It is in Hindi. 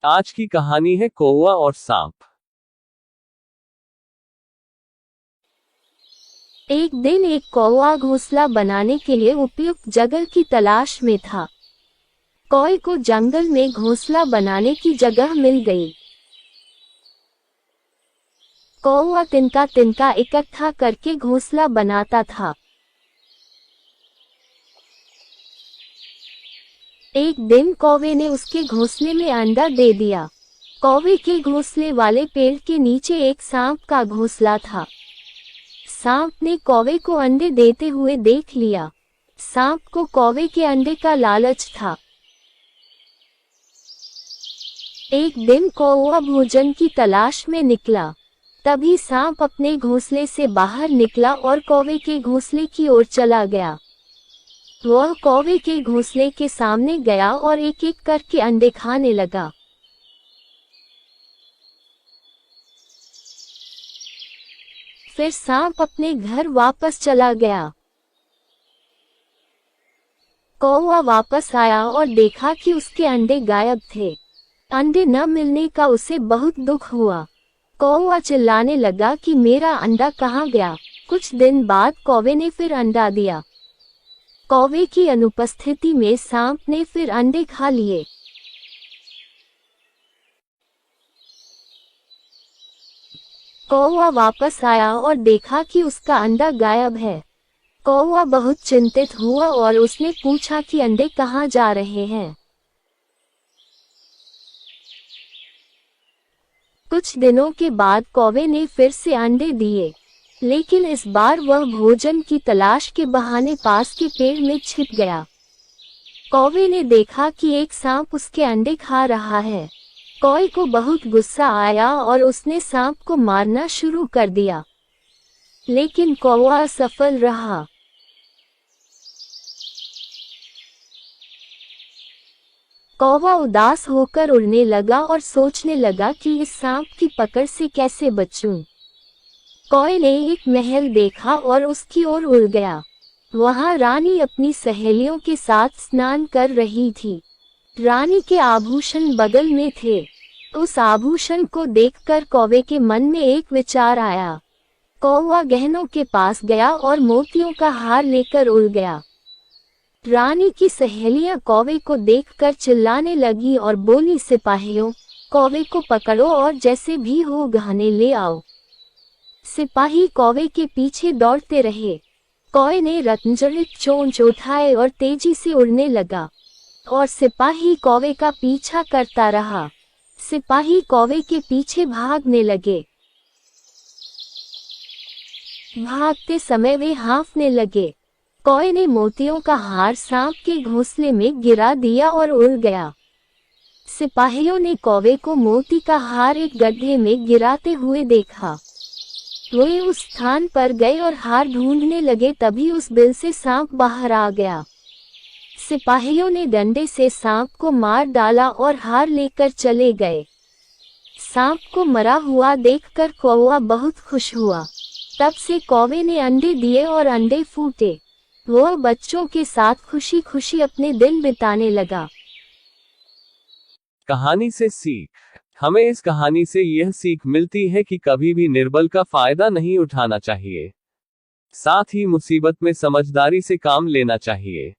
आज की कहानी है कौवा और सांप। एक दिन एक कौवा घोंसला बनाने के लिए उपयुक्त जगह की तलाश में था। कौवे को जंगल में घोंसला बनाने की जगह मिल गई। कौवा तिनका तिनका इकट्ठा करके घोंसला बनाता था। एक दिन कौवे ने उसके घोंसले में अंडा दे दिया। कौवे के घोंसले वाले पेड़ के नीचे एक सांप का घोंसला था। सांप ने कौवे को अंडे देते हुए देख लिया। सांप को कौवे के अंडे का लालच था। एक दिन कौवा भोजन की तलाश में निकला। तभी सांप अपने घोंसले से बाहर निकला और कौवे के घोंसले की ओर चला गया। वह कौवे के घोंसले के सामने गया और एक एक करके अंडे खाने लगा। फिर सांप अपने घर वापस चला गया। कौवा वापस आया और देखा कि उसके अंडे गायब थे। अंडे न मिलने का उसे बहुत दुख हुआ। कौवा चिल्लाने लगा कि मेरा अंडा कहाँ गया। कुछ दिन बाद कौवे ने फिर अंडा दिया। कौवे की अनुपस्थिति में सांप ने फिर अंडे खा लिए। कौवा वापस आया और देखा कि उसका अंडा गायब है। कौवा बहुत चिंतित हुआ और उसने पूछा कि अंडे कहाँ जा रहे हैं। कुछ दिनों के बाद कौवे ने फिर से अंडे दिए, लेकिन इस बार वह भोजन की तलाश के बहाने पास के पेड़ में छिप गया। कौवे ने देखा कि एक सांप उसके अंडे खा रहा है। कौवे को बहुत गुस्सा आया और उसने सांप को मारना शुरू कर दिया, लेकिन कौवा असफल रहा। कौवा उदास होकर उड़ने लगा और सोचने लगा कि इस सांप की पकड़ से कैसे बचूं। कौवे ने एक महल देखा और उसकी ओर उड़ गया। वहां रानी अपनी सहेलियों के साथ स्नान कर रही थी। रानी के आभूषण बगल में थे। उस आभूषण को देखकर कौवे के मन में एक विचार आया। कौवा गहनों के पास गया और मोतियों का हार लेकर उड़ गया। रानी की सहेलियां कौवे को देखकर चिल्लाने लगी और बोली, सिपाहियों, कौवे को पकड़ो और जैसे भी हो गहने ले आओ। सिपाही कौवे के पीछे दौड़ते रहे। कौवे ने रत्नजड़ित चोंच उठाए और तेजी से उड़ने लगा, और सिपाही कौवे का पीछा करता रहा। सिपाही कौवे के पीछे भागने लगे। भागते समय वे हाँफने लगे। कौवे ने मोतियों का हार सांप के घोंसले में गिरा दिया और उड़ गया। सिपाहियों ने कौवे को मोती का हार एक गड्ढे में गिराते हुए देखा। वे उस स्थान पर गए और हार ढूंढने लगे। तभी उस बिल से सांप बाहर आ गया। सिपाहियों ने डंडे से सांप को मार डाला और हार लेकर चले गए। सांप को मरा हुआ देखकर कौवा बहुत खुश हुआ। तब से कौवे ने अंडे दिए और अंडे फूटे। वह बच्चों के साथ खुशी खुशी अपने दिन बिताने लगा। कहानी से सीख। हमें इस कहानी से यह सीख मिलती है कि कभी भी निर्बल का फायदा नहीं उठाना चाहिए। साथ ही मुसीबत में समझदारी से काम लेना चाहिए।